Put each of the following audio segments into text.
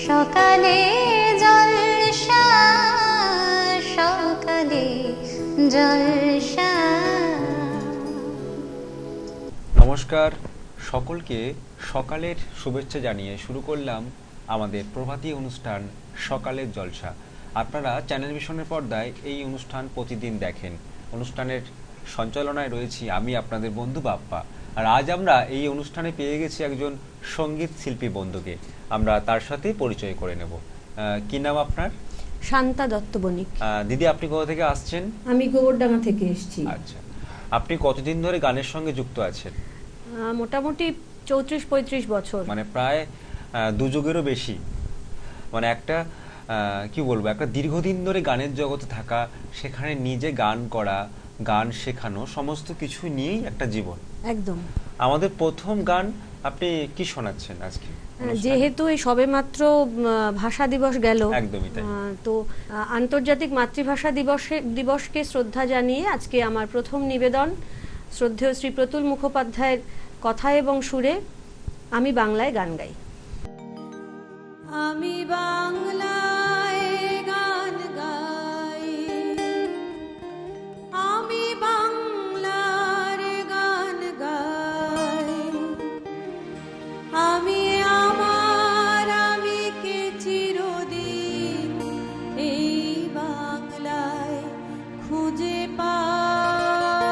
সকালে জলসা, সকালে জলসা। নমস্কার সকলকে, সকালের শুভেচ্ছা জানিয়ে শুরু করলাম আমাদের প্রভাতী অনুষ্ঠান সকালের জলসা। আপনারা চ্যানেল ভিশনের পর্দায় এই অনুষ্ঠান প্রতিদিন দেখেন। অনুষ্ঠানের সঞ্চালনায় রয়েছি আমি আপনাদের বন্ধু বাপ্পা। আর আজ আমরা এই অনুষ্ঠানে পেয়ে গেছি একজন সঙ্গীত শিল্পী বন্ধুকে। আমরা তার সাথেই পরিচয় করে নেব। কি নাম আপনার? শান্তা দত্ত বণিক। দিদি, আপনি কোথা থেকে আসছেন? আমি গোবরডাঙ্গা থেকে এসেছি। আচ্ছা, আপনি কতদিন ধরে গানের সঙ্গে যুক্ত আছেন? মোটামুটি 34-35 বছর। মানে প্রায় দু যুগেরও বেশি। মানে একটা কি বলবো, একটা দীর্ঘদিন ধরে গানের জগতে থাকা, সেখানে নিজে গান করা, গান শেখানো, সমস্ত কিছু নিয়েই একটা জীবন। একদম। আমাদের প্রথম গান আপনি কি শোনাচ্ছেন আজকে? যেহেতু এই সবেমাত্র ভাষা দিবস গেল, একদমই তাই। তো আন্তর্জাতিক মাতৃভাষা দিবসকে শ্রদ্ধা জানিয়ে আজকে আমার প্রথম নিবেদন শ্রদ্ধেয় শ্রী প্রতুল মুখোপাধ্যায়ের কথা এবং সুরে আমি বাংলায় গান গাই। আমি বাংলায় গান গাই, আমি বাংলার গান গাই, আমি আমার আমিকে চিরদিন এই বাংলায় খুঁজে পাই।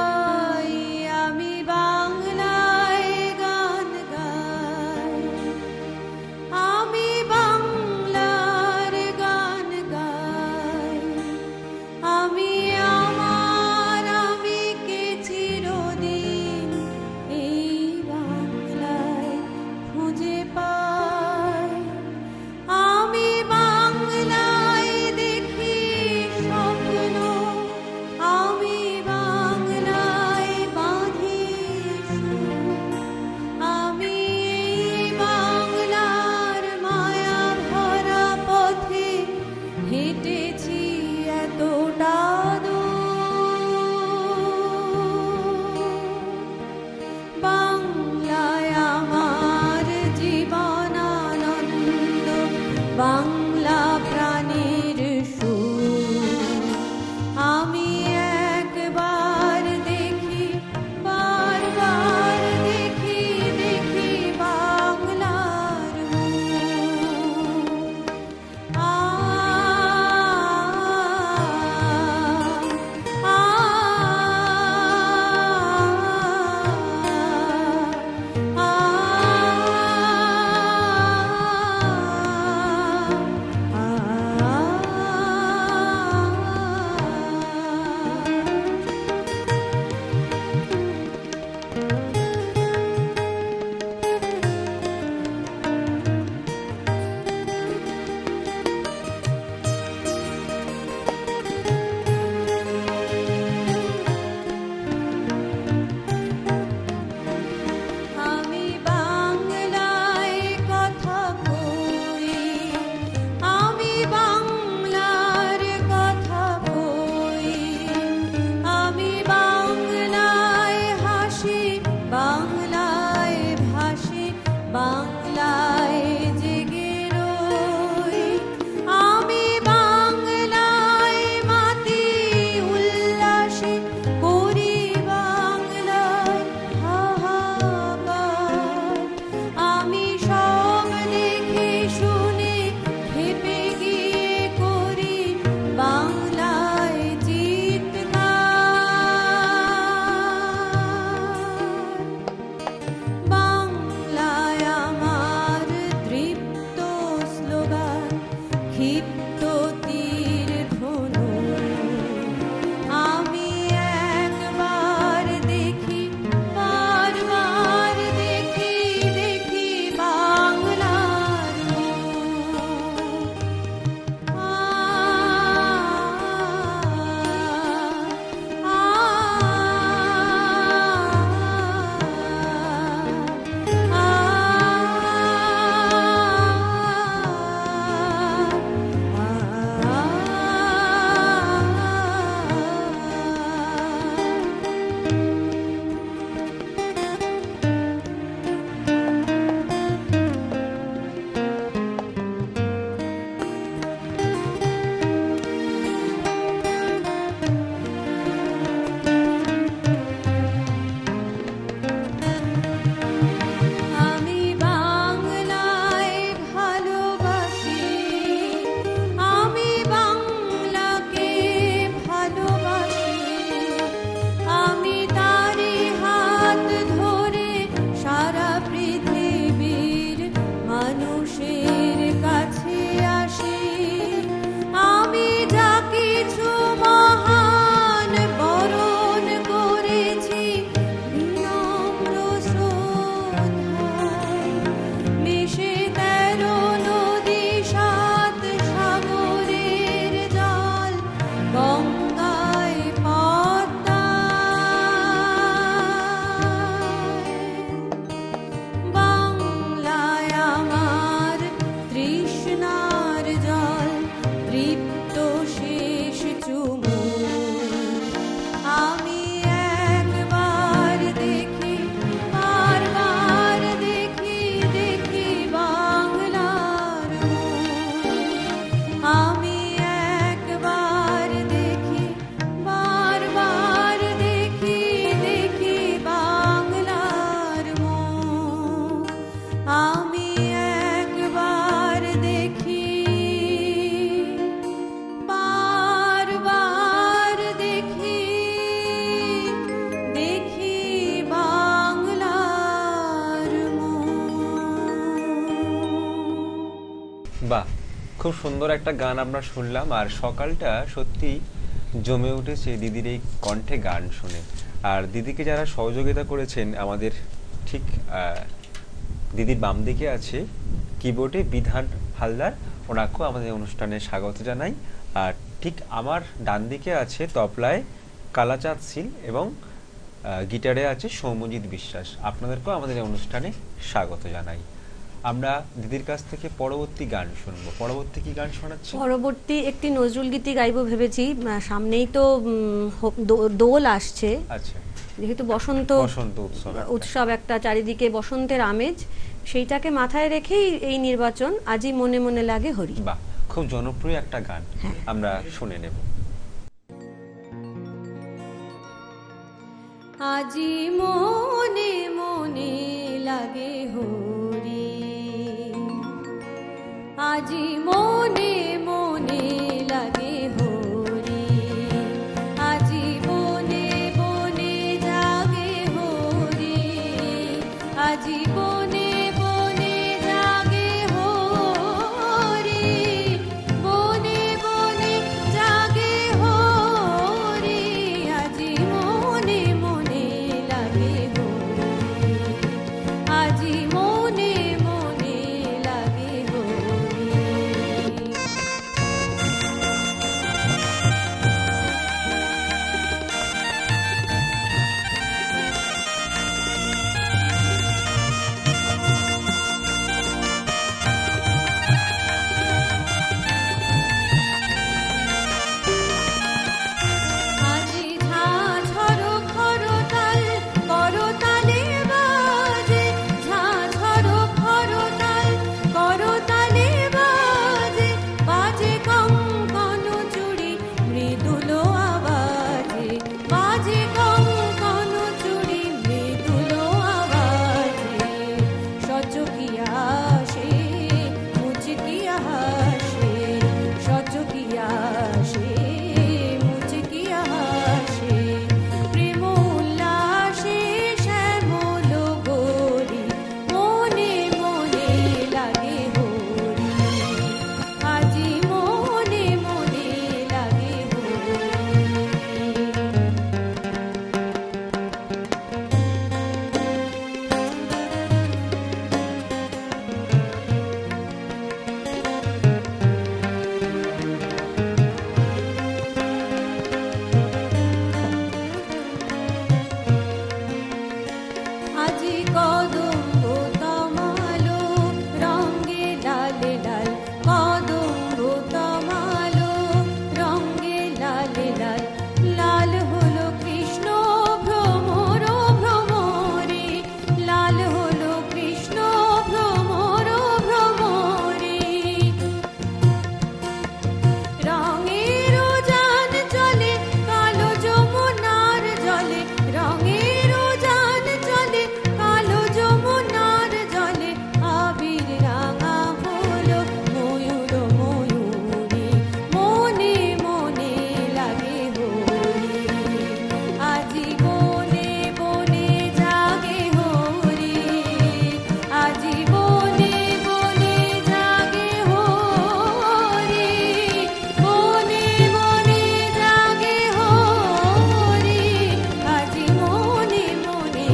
আমি বাংলায় গান গাই, আমি বাংলার বাহ, খুব সুন্দর একটা গান আমরা শুনলাম, আর সকালটা সত্যি জমে উঠেছে দিদির এই কণ্ঠে গান শুনে। আর দিদিকে যারা সহযোগিতা করেছেন আমাদের ঠিক দিদির বাম দিকে আছে কিবোর্ডে বিধান হালদার, ওনাকেও আমাদের অনুষ্ঠানে স্বাগত জানাই। আর ঠিক আমার ডান দিকে আছে তবলায় কালাচাঁদ শীল এবং গিটারে আছে সৌম্যজিৎ বিশ্বাস, আপনাদেরকেও আমাদের এই অনুষ্ঠানে স্বাগত জানাই। আমরা দিদির কাছ থেকে পরবর্তী গান শুনবো। পরবর্তী কি গান শোনাচ্ছি? পরবর্তী একটি নজরুল গীতি গাইবো ভেবেছি। সামনেই তো দোল আসছে। আচ্ছা, যেহেতু বসন্ত উৎসব একটা, চারিদিকে বসন্তের আমেজ, সেইটাকে মাথায় রেখেই এই নির্বাচন। আজই মনে মনে লাগে হরি। বাহ, খুব জনপ্রিয় একটা গান, আমরা শুনে নেব। আজি মনে মনে লাগে হরি, আজি মনে মনে লাগে হরি, আজি বনে বনে জাগে হরি, আজি বনে বনে জাগে হরি, বনে বনে জাগে হরি, আজি মনে মনে লাগে হরি, আজি মনে মনে লাগে হরি। আজি ঝা ঝরো খরতাল করতালে বাজে, ঝা ঝরো খরতাল করতালে বাজে, বাজে কঙ্কন চুড়ি মৃদুল আওয়াজে, বাজে কঙ্কন চুড়ি মৃদুল আওয়াজে, সচকিয়া আসে মুচকিয়া হাসে, সচকিয়া আসে মুচকিয়া হাসে, প্রেম উল্লাসে শ্যামল গৌরী, মনে মনে লাগে হরি, আজি মনে মনে লাগে হরি। আজি কদম্ব তমালো রঙে লাল লাল, কদম্ব তমালো রঙে লাল লাল, লাল হলো কৃষ্ণ ভ্রমর ভ্রমরে, লাল হলো কৃষ্ণ ভ্রমর ভ্রমরে, রঙের জান চলে কালো যমুনার জলে, রঙের জান চলে কালো যমুনার জলে, আবির রাঙা হলো ময়ূর ময়ূরী, মনে মনে লাগে হরি, আজি বনে বনে জাগে হরি, আজি বনে বনে জাগে হরি, বনে বনে জাগে হরি, আজি মনে মনে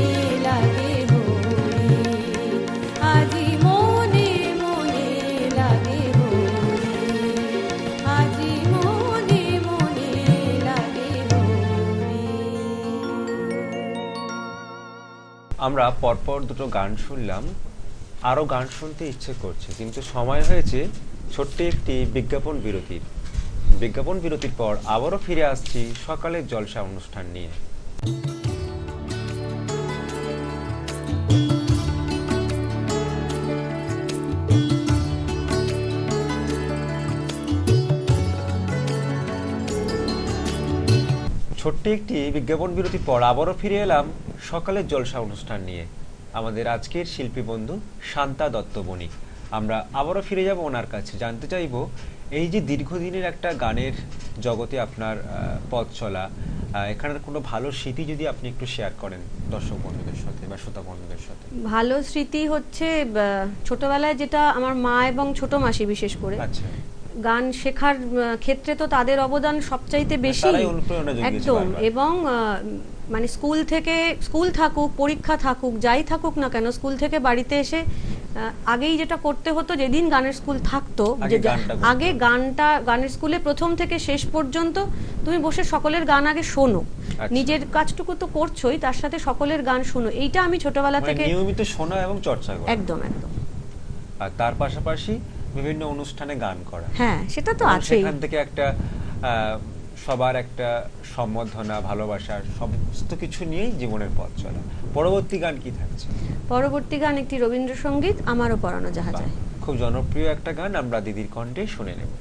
লাগে হরি, আজি মনে মনে লাগে হরি, আজি মনে মনে লাগে হরি। আমরা পরপর দুটো গান শুনলাম, আরো গান শুনতে ইচ্ছে করছে, কিন্তু সময় হয়েছে ছোট্ট একটি বিজ্ঞাপন বিরতির। বিজ্ঞাপন বিরতির পর আবারও ফিরে আসছি সকালের জলসা অনুষ্ঠান নিয়ে। ছোট্ট একটি বিজ্ঞাপন বিরতির পর আবারও ফিরে এলাম সকালের জলসা অনুষ্ঠান নিয়ে। আমাদের আজকের শিল্পী বন্ধু শান্তা দত্ত বণিক, আমরা আবারও ফিরে যাব ওনার কাছে, জানতে চাইব এই যে দীর্ঘদিনের একটা গানের জগতে আপনার পথ চলা, এখানের কোনো ভালো স্মৃতি যদি আপনি একটু শেয়ার করেন দর্শক বন্ধুদের সাথে বা শ্রোতা বন্ধুদের সাথে। ভালো স্মৃতি হচ্ছে ছোটবেলায় যেটা আমার মা এবং ছোট মাসি বিশেষ করে আচ্ছা, গান শেখার ক্ষেত্রে তো তাদের অবদান সবচাইতে বেশি, তারাই অনুপ্রেরণা জুগিয়েছে একদম। বারবার। এবং মানে স্কুল থাকুক, পরীক্ষা থাকুক, যাই থাকুক না কেন, স্কুল থেকে বাড়িতে এসে আগেই যেটা করতে হতো, যেদিন গানের স্কুল থাকতো, আগে গানটা করতে আগে গানের স্কুলে প্রথম থেকে শেষ পর্যন্ত তুমি বসে সকলের গান আগে শোনো। আচ্ছা। নিজের কাজটুকু তো করছোই, তার সাথে সকলের গান শোনো, এইটা আমি ছোটবেলা মানে থেকে নিয়মিত শোনা এবং চর্চা করা। একদম একদম। আর তার পাশাপাশি বিভিন্ন অনুষ্ঠানে গান করা। হ্যাঁ, সেটা তো এবং আছেই। সেখান থেকে একটা সবার একটা সম্বর্ধনা, ভালোবাসার সমস্ত কিছু নিয়েই জীবনের পথ চলা। পরবর্তী গান কি থাকছে? পরবর্তী গান একটি রবীন্দ্রসঙ্গীত, আমারও পরানো জাহাজে। বাহ, খুব জনপ্রিয় একটা গান, আমরা দিদির কণ্ঠে শুনে নেব।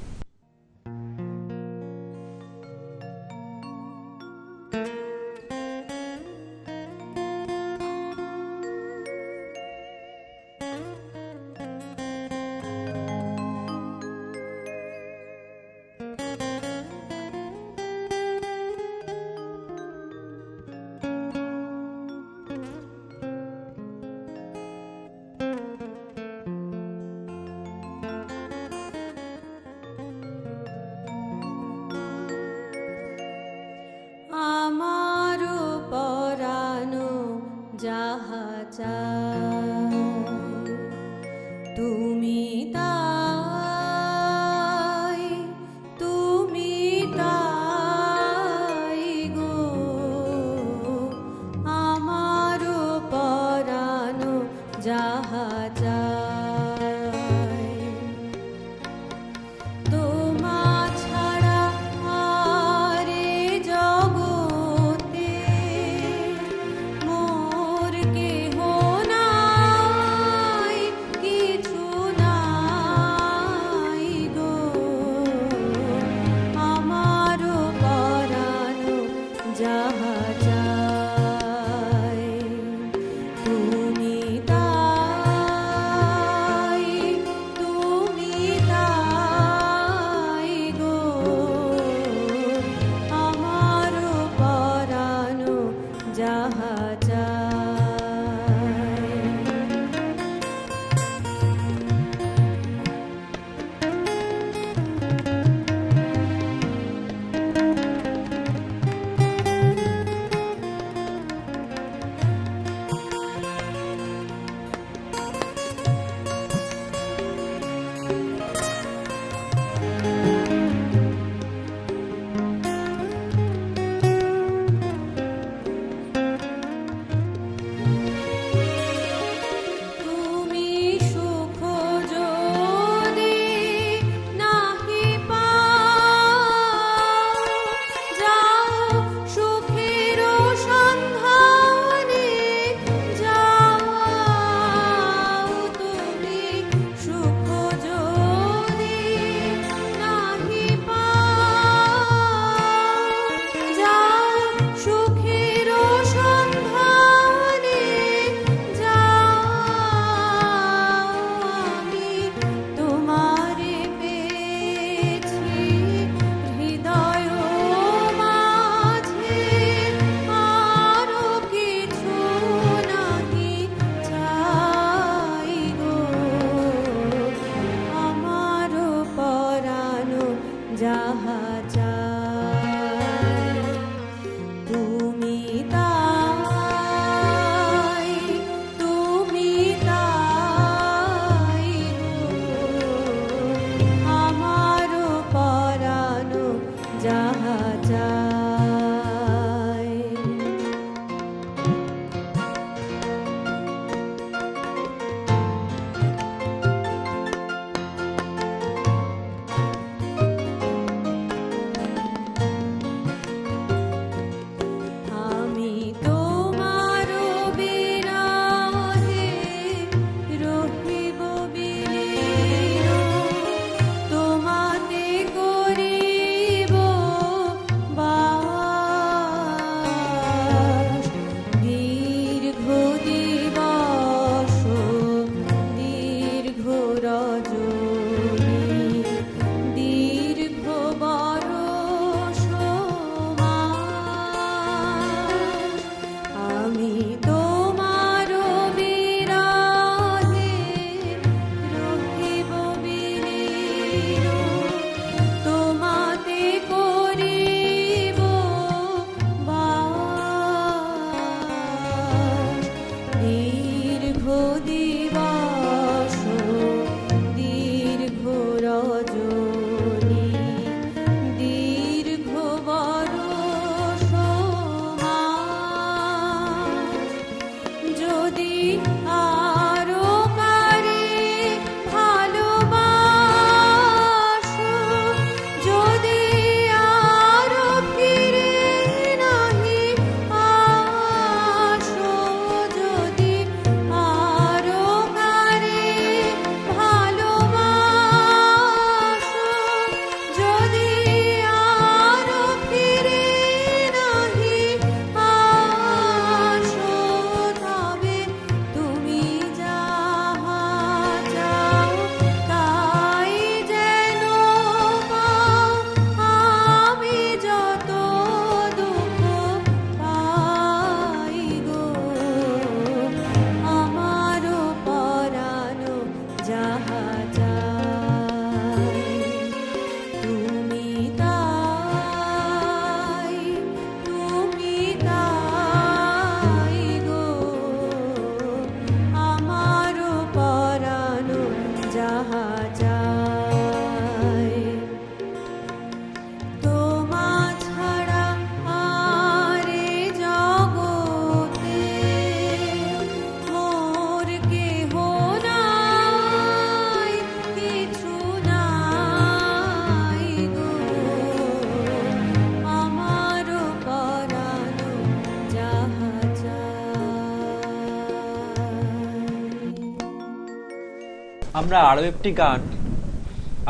আমরা আরো একটি গান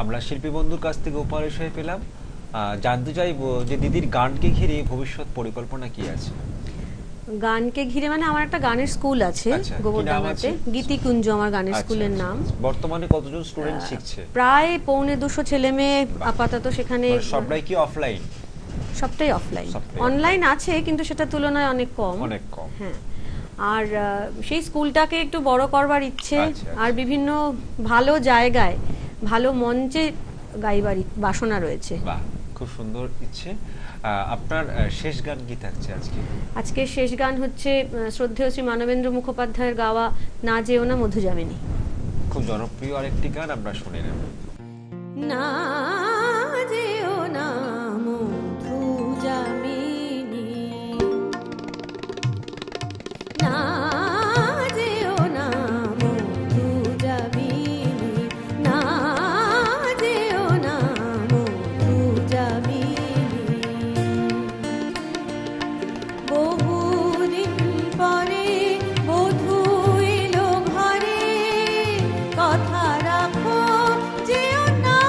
আমরা শিল্পী বন্ধুর কাছ থেকে উপহার হিসেবে পেলাম। জানতে চাইবো যে দিদির গানকে ঘিরে ভবিষ্যৎ পরিকল্পনা কি আছে? গানকে ঘিরে মানে আমার একটা গানের স্কুল আছে আচ্ছা, কি নাম গোবরডাঙ্গাতে, আছে? গীতিকুঞ্জ আমার গানের আচ্ছা, স্কুলের আচ্ছা, নাম। আচ্ছা। বর্তমানে কতজন স্টুডেন্ট শিখছে? প্রায় 250 ছেলে মেয়ে বাহ। আপাতত সেখানে। মানে সবটাই কি অফলাইন? সবটাই অফলাইন, সবটাই অনলাইন আছে কিন্তু সেটা তুলনায় অনেক কম। অনেক কম। হ্যাঁ, আর সেই স্কুলটাকে একটু বড় করবার ইচ্ছে, আচ্ছা, আচ্ছা। আর বিভিন্ন ভালো জায়গায় ভালো মঞ্চে গাইবার বাসনা রয়েছে। বাহ, খুব সুন্দর ইচ্ছে। আপনার শেষ গান কি থাকছে আজকে? আজকে শেষ গান হচ্ছে শ্রদ্ধেয় শ্রী মানবেন্দ্র মুখোপাধ্যায়ের গাওয়া না যেও না মধুযামিনী। খুব জনপ্রিয় আরেকটি গান, আমরা শুনে নেব। না যেও না মধুযামিনী, না যেও না মধুযামিনী, না যেও না মধুযামিনী। বহুদিন পরে বধূ এলো ঘরে, কথা রাখো যেও না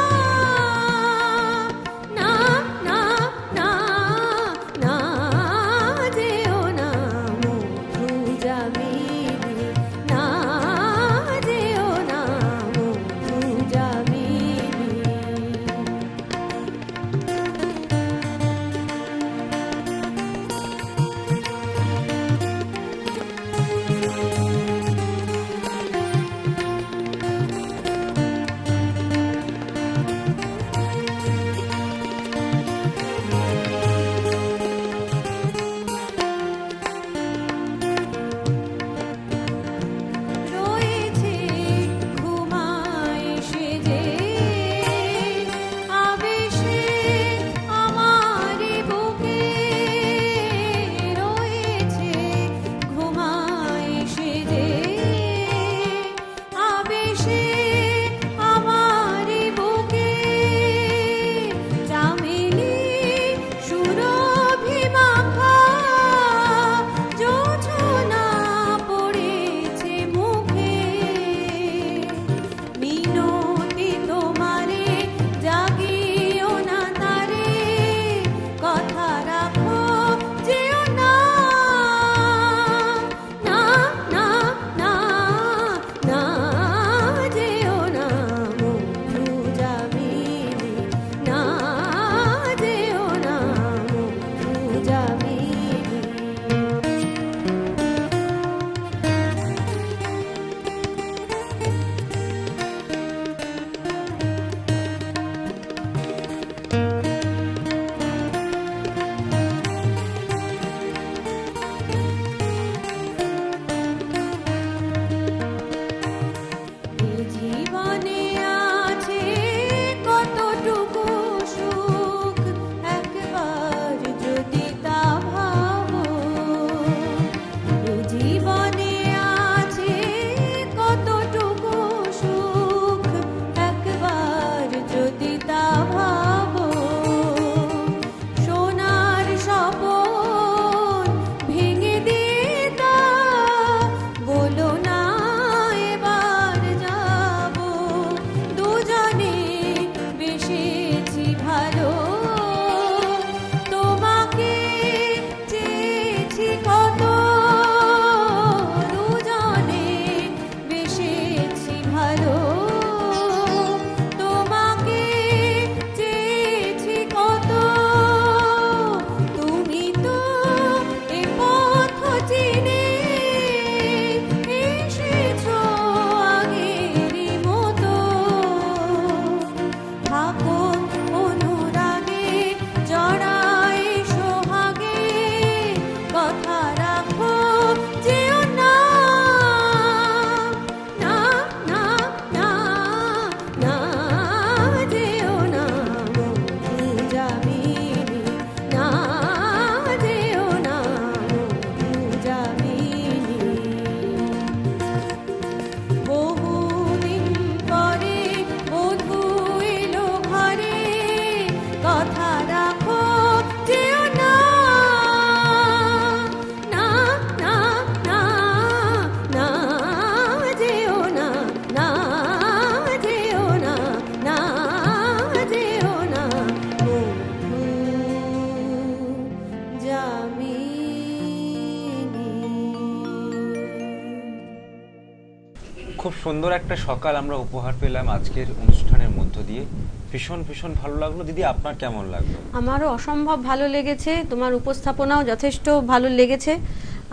সুন্দর একটা সকাল আমরা উপহার পেলাম আজকের অনুষ্ঠানের মধ্য দিয়ে। ভীষণ ভীষণ ভালো লাগলো। দিদি, আপনার কেমন লাগলো? আমারও অসম্ভব ভালো লেগেছে, তোমার উপস্থাপনাও যথেষ্ট ভালো লেগেছে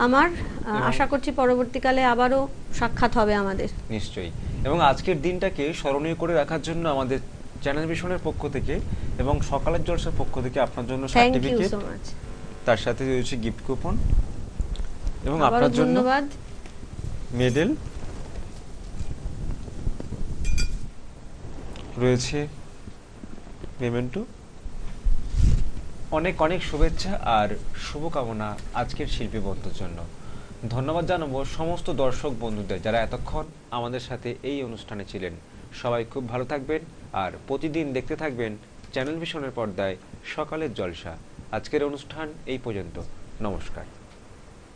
আমার। আশা করছি পরবর্তীকালে আবারও সাক্ষাৎ হবে আমাদের। নিশ্চয়ই। এবং আজকের দিনটাকে স্মরণীয় করে রাখার জন্য আমাদের চ্যানেল ভিশনের পক্ষ থেকে এবং সকালের জলসার পক্ষ থেকে আপনার জন্য thank you certificate, so much. তার সাথে রয়েছে গিফট কুপন এবং আবারও আপনার জন্য ধন্যবাদ। মেডেল রয়েছে, মেমেন্টো। অনেক অনেক শুভেচ্ছা আর শুভকামনা আজকের শিল্পী বন্ধুর জন্য। ধন্যবাদ জানাবো সমস্ত দর্শক বন্ধুদের যারা এতক্ষণ আমাদের সাথে এই অনুষ্ঠানে ছিলেন। সবাই খুব ভালো থাকবেন আর প্রতিদিন দেখতে থাকবেন চ্যানেল ভিশনের পর্দায় সকালের জলসা। আজকের অনুষ্ঠান এই পর্যন্ত। নমস্কার।